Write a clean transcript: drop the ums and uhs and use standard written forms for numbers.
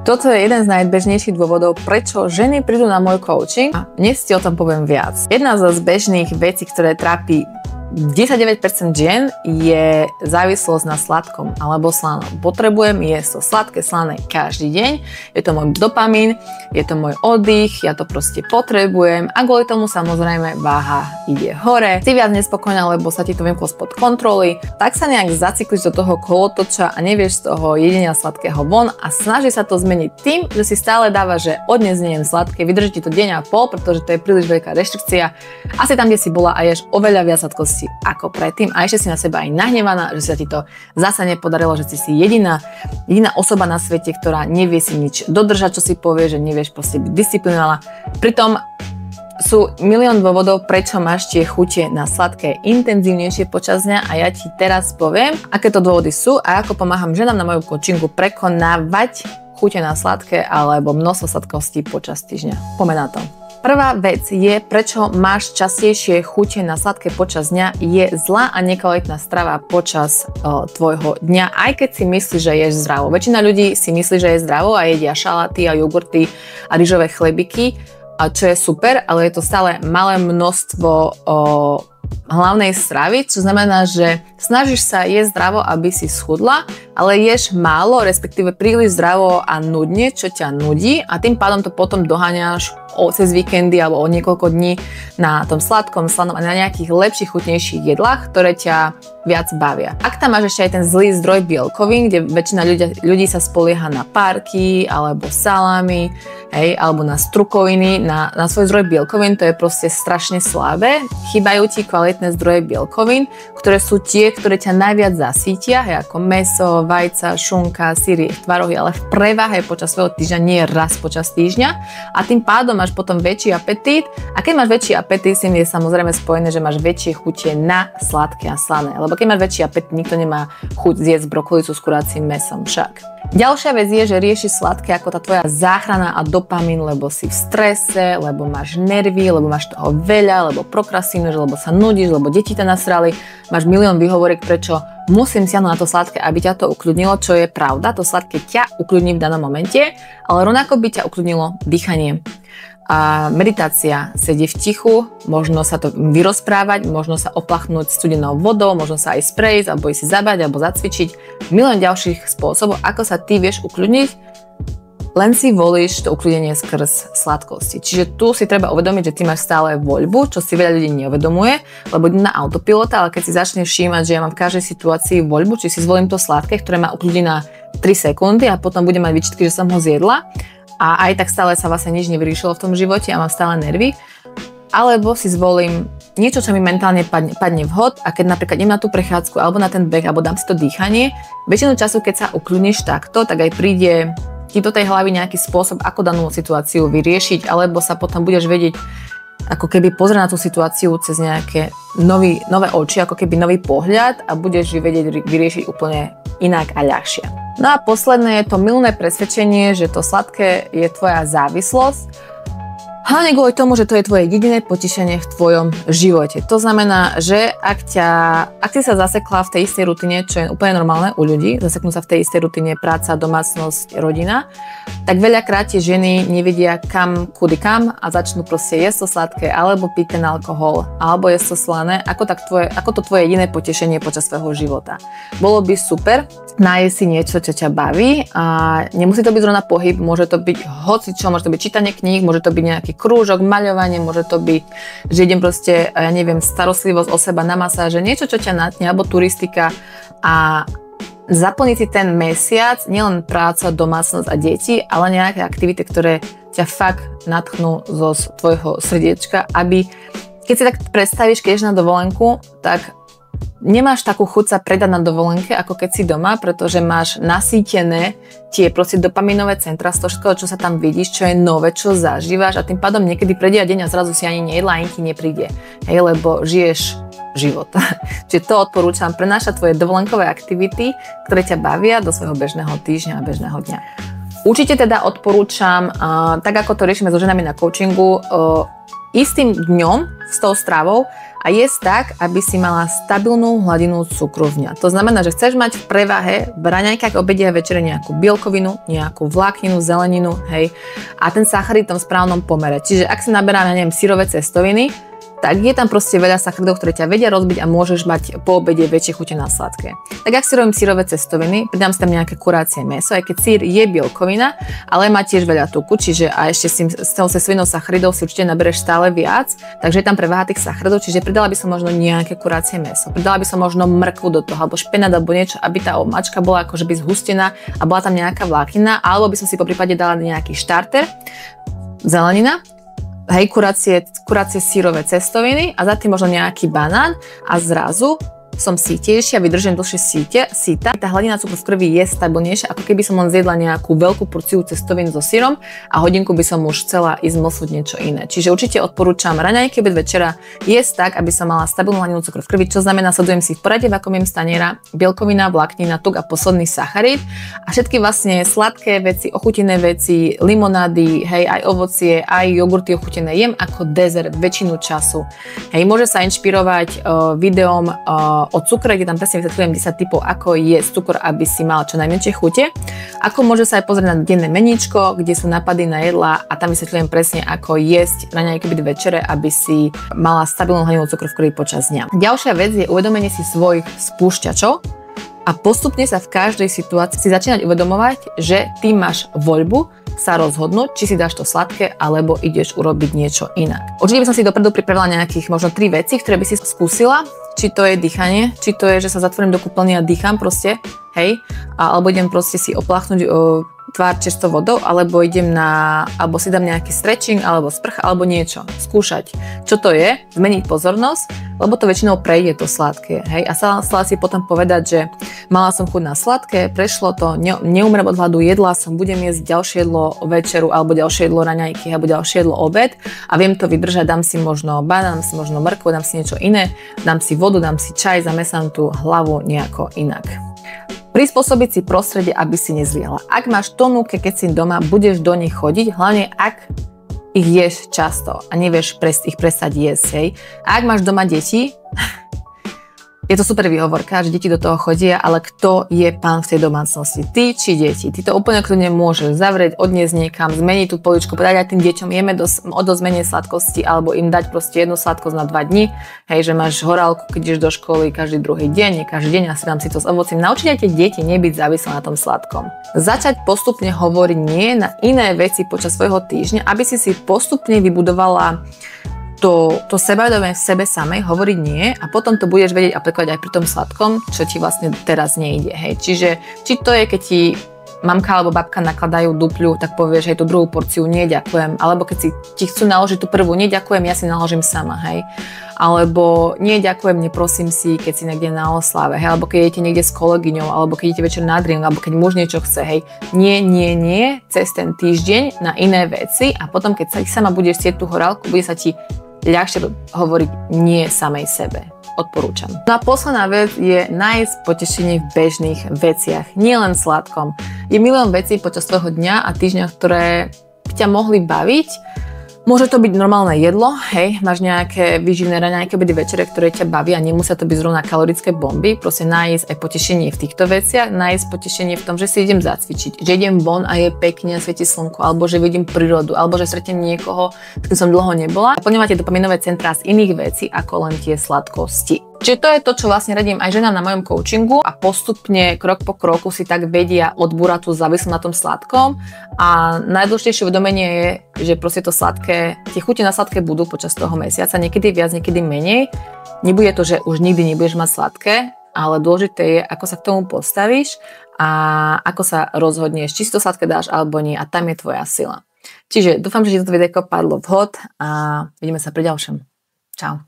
Toto je jeden z najbežnejších dôvodov, prečo ženy prídu na môj coaching a dnes ti o tom poviem viac. Jedna z bežných vecí, ktoré trápi 19% žien, je závislosť na sladkom alebo slanom. Potrebujem jesť to sladké, slané každý deň. Je to môj dopamín, je to môj oddych, ja to proste potrebujem a kvôli tomu samozrejme váha ide hore. Si viac nespokojná, lebo sa ti to vymklo spod kontroly, tak sa nejak zacykliš do toho kolotoča a nevieš z toho jedenia sladkého von a snaží sa to zmeniť tým, že si stále dáva, že od dnes nejem sladké, vydrží ti to deň a pol, pretože to je príliš veľká reštrikcia. Asi tam, kde si bola a ješ oveľa viac sladkosti ako predtým a ešte si na seba aj nahnevaná, že sa ti to zasa nepodarilo, že si jediná osoba na svete, ktorá nevie si nič dodržať, čo si povie, že nevieš proste byť disciplinovaná. Pritom sú milión dôvodov, prečo máš tie chute na sladké intenzívnejšie počas dňa a ja ti teraz poviem, aké to dôvody sú a ako pomáham ženám na mojom coachingu prekonávať chute na sladké alebo množstvo sladkostí počas týždňa. Poďme na to. Prvá vec je, prečo máš častejšie chute na sladké počas dňa, je zlá a nekvalitná strava počas tvojho dňa, aj keď si myslíš, že ješ zdravo. Väčšina ľudí si myslí, že je zdravo a jedia šaláty a jogurty a ryžové chlebiky, čo je super, ale je to stále malé množstvo hlavnej stravy, čo znamená, že snažíš sa jesť zdravo, aby si schudla, ale ješ málo, respektíve príliš zdravo a nudne, čo ťa nudí a tým pádom to potom doháňaš cez víkendy alebo o niekoľko dní na tom sladkom, slanom a na nejakých lepších, chutnejších jedlách, ktoré ťa viac bavia. Ak tam máš ešte aj ten zlý zdroj bielkovín, kde väčšina ľudí sa spolieha na párky alebo salámy, alebo na strukoviny, na svoj zdroj bielkovín, to je proste strašne slabé. Chýbajú ti kvalitné zdroje bielkovín, ktoré sú tie, ktoré ťa najviac zasítia, ako mäso, vajca, šunka, syry, tvarohy, ale v prevahe počas svojho týždňa, nie raz počas týždňa a tým pádom máš potom väčší apetít a keď máš väčší apetít, s tým je samozrejme spojené, že máš väčšie chute na sladké a slané, lebo keď máš väčší apetít, nikto nemá chuť zjesť brokolicu s kuracím mäsom však. Ďalšia vec je, že riešiš sladké ako tá tvoja záchrana a dopamín, lebo si v strese, lebo máš nervy, lebo máš toho veľa, lebo prokrastinuješ, lebo sa nudíš, lebo deti ťa nasrali, máš milión výhovoriek, prečo musím siahnuť na to sladké, aby ťa to ukľudnilo, čo je pravda, to sladké ťa ukľudní v danom momente, ale rovnako by ťa ukľudnilo dýchanie. A meditácia, sedieť v tichu, možno sa to vyrozprávať, možno sa oplachnúť studenou vodou, možno sa aj sprejsť, alebo ísť si zabať, alebo zacvičiť. Milión ďalších spôsobov, ako sa ty vieš ukľudniť, len si volíš to ukľudnenie skrz sladkosti. Čiže tu si treba uvedomiť, že ty máš stále voľbu, čo si veľa ľudí neuvedomuje, lebo idú na autopilota, ale keď si začneš všímať, že ja mám v každej situácii voľbu, či si zvolím to sladké, ktoré ma ukľudí na 3 sekundy a potom budem mať výčitky, že som ho zjedla, a aj tak stále sa vlastne nič nevyriešilo v tom živote a mám stále nervy, alebo si zvolím niečo, čo mi mentálne padne vhod a keď napríklad idem na tú prechádzku alebo na ten beh alebo dám si to dýchanie, väčšinu času, keď sa ukľudníš takto, tak aj príde ti do tej hlavy nejaký spôsob, ako danú situáciu vyriešiť, alebo sa potom budeš vedieť ako keby pozrieť na tú situáciu cez nejaké nové oči, ako keby nový pohľad a budeš ju vedieť vyriešiť úplne inak a ľahšie. No a posledné je to mylné presvedčenie, že to sladké je tvoja závislosť. Hlavne kvôli tomu, že to je tvoje jediné potešenie v tvojom živote. To znamená, že ak si sa zasekla v tej istej rutine, čo je úplne normálne u ľudí, zaseknú sa v tej istej rutine práca, domácnosť, rodina, tak veľakrát tie ženy nevedia kudy kam a začnú proste jesť to sladké, alebo piť ten alkohol, alebo jesť to slané, ako to tvoje jediné potešenie počas svojho života. Bolo by super nájsť si niečo, čo ťa baví a nemusí to byť zrovna pohyb, môže to byť hocičo, môže to byť čítanie kníh, môže to byť nejaký krúžok, maľovanie, môže to byť, že idem proste, ja neviem, starostlivosť o seba na masáže, niečo, čo ťa natne, alebo turistika a zaplniť si ten mesiac, nielen práca, domácnosť a deti, ale nejaké aktivity, ktoré ťa fakt natchnú zo tvojho srdiečka, aby keď si tak predstavíš, keď ješ na dovolenku, tak nemáš takú chuť sa predať na dovolenke, ako keď si doma, pretože máš nasýtené tie proste dopaminové centra z toho všetkého, čo sa tam vidíš, čo je nové, čo zažívaš a tým pádom niekedy prejde deň a zrazu si ani nejedla, ani ti nepríde. Lebo žiješ život. Čiže to odporúčam prenášať tvoje dovolenkové aktivity, ktoré ťa bavia do svojho bežného týždňa a bežného dňa. Určite teda odporúčam, tak ako to riešime so ženami na coachingu, istým dňom s tou stravou a jesť tak, aby si mala stabilnú hladinu cukru v dňa. To znamená, že chceš mať v prevahe v raňajkách, obede a večere nejakú bielkovinu, nejakú vlákninu, zeleninu, hej, a ten sacharid v tom správnom pomere. Čiže ak si naberá, neviem, syrové cestoviny, tak je tam proste veľa sacharidov, ktoré ťa vedia rozbiť a môžeš mať po obede väčšie chute na sladké. Tak ak si robím syrové cestoviny, pridám si tam nejaké kurácie mäso, aj keď sír je bielkovina, ale má tiež veľa tuku, čiže a ešte s tou cestvinou sacharidov si určite nabereš stále viac, takže je tam preváha tých sacharidov, čiže pridala by som možno nejaké kurácie mäso. Pridala by som možno mrkvu do toho, alebo špenát, alebo niečo, aby tá omáčka bola akože by zhustená a bola tam nejaká vláknina, alebo by som si poprípade dala nejaký štarter, zelenina, hej, kurácie sírové cestoviny a za tým možno nejaký banán a zrazu som sítejšia, vydržím dlhšie síta. Tá hladina cukru v krvi je stabilnejšia, ako keby som len zjedla nejakú veľkú porciu cestovín so syrom a hodinku by som už chcela ísť mlsnúť niečo iné. Čiže určite odporúčam raňajky, obed, večera jesť tak, aby som mala stabilnú hladinu cukru v krvi, čo znamená, sledujem si v poradí, v akom jem staniera, bielkovina, vláknina, tuk a posledný sacharid a všetky vlastne sladké veci, ochutené veci, limonády, hej, aj ovocie, aj jogurty ochutené jem ako dezert väčšinu času. Hej, môže sa inšpirovať videom o cukre, kde tam presne vysvetľujem 10 typov, ako jesť cukor, aby si mal čo najmenšie chute. Ako môže sa aj pozrieť na denné meníčko, kde sú nápady na jedlá a tam vysvetľujem presne, ako jesť raňajky, obed, večere, aby si mala stabilnú hladinu cukru v krvi počas dňa. Ďalšia vec je uvedomenie si svojich spúšťačov a postupne sa v každej situácii si začínať uvedomovať, že ty máš voľbu sa rozhodnúť, či si dáš to sladké, alebo ideš urobiť niečo inak. Určite by som si dopredu pripravila nejakých možno 3 veci, ktoré by si skúsila, či to je dýchanie, či to je, že sa zatvorím do kúpeľne a dýcham proste, hej, alebo idem proste si opláchnuť tvár čerstvou vodou, alebo alebo si dám nejaký stretching, alebo sprch, alebo niečo. Skúšať, čo to je, zmeniť pozornosť, lebo to väčšinou prejde to sladké, hej. A stále si potom povedať, že mala som chuť na sladké, prešlo to, neumrem od hladu, jedla som, budem jesť ďalšie jedlo večeru, alebo ďalšie jedlo raňajky, alebo ďalšie jedlo obed a viem to vydržať, dám si možno banán, dám si možno mrkvu, dám si niečo iné, dám si vodu, dám si čaj, zamestnám tú hlavu nejako inak. Prispôsobiť si prostredie, aby si nezliehla. Ak máš tonúke, keď si doma, budeš do nich chodiť, hlavne ak ich ješ často a nevieš ich prestať jesť, hej. A ak máš doma deti, je to super výhovorka, že deti do toho chodia, ale kto je pán v tej domácnosti? Ty či deti? Ty to úplne kľudne môžeš zavrieť, odniesť niekam, zmeniť tú poličku, povedať aj tým deťom, jeme dosť menej sladkosti, alebo im dať proste jednu sladkosť na 2 dni, hej, že máš horálku, keď ideš do školy každý druhý deň, nie každý deň a si dám si to s ovocím. Naučiť aj tie deti nebyť závislé na tom sladkom. Začať postupne hovoriť nie na iné veci počas svojho týždňa, aby si postupne vybudovala to sebavedomie v sebe samej, hovoriť nie a potom to budeš vedieť aplikovať aj pri tom sladkom, čo ti vlastne teraz nejde, hej. Čiže, či to je, keď ti mamka alebo babka nakladajú dupľu, tak povieš, hej, tú druhú porciu nie ďakujem, alebo keď si ti chcú naložiť tú prvú, nie ďakujem, ja si naložím sama, hej. Alebo nie ďakujem, neprosím si, keď si niekde na oslave, hej, alebo keď idete niekde s kolegyňou, alebo keď idete večer na drink, alebo keď muž niečo chce, hej. Nie, cez ten týždeň na iné veci a potom, keď sa ich sama budeš chcieť tú horálku, bude sa ti ľahšie hovoriť nie samej sebe. Odporúčam. No a posledná vec je nájsť potešenie v bežných veciach, nielen sladkom. Je milión vecí počas tvojho dňa a týždňa, ktoré by ťa mohli baviť. Môže to byť normálne jedlo, hej, máš nejaké výživné raňajky, obedy, večere, ktoré ťa bavia a nemusia to byť zrovna kalorické bomby, proste nájsť aj potešenie v týchto veciach, nájsť potešenie v tom, že si idem zacvičiť, že idem von a je pekne a svieti slnko, alebo že vidím prírodu, alebo že stretnem niekoho, s kým som dlho nebola. Naplňovať tie dopaminové centrá z iných vecí ako len tie sladkosti. Čiže to je to, čo vlastne radím aj ženám na mojom coachingu a postupne krok po kroku si tak vedia odbúrať tú závislosť na tom sladkom a najdôležitejšie uvedomenie je, že proste to sladké, tie chute na sladké budú počas toho mesiaca, niekedy viac, niekedy menej. Nebude to, že už nikdy nebudeš mať sladké, ale dôležité je, ako sa k tomu postavíš a ako sa rozhodneš, či si to sladké dáš alebo nie a tam je tvoja sila. Čiže dúfam, že ti toto videjko padlo vhod a vidíme sa pri ďalšom. Čau.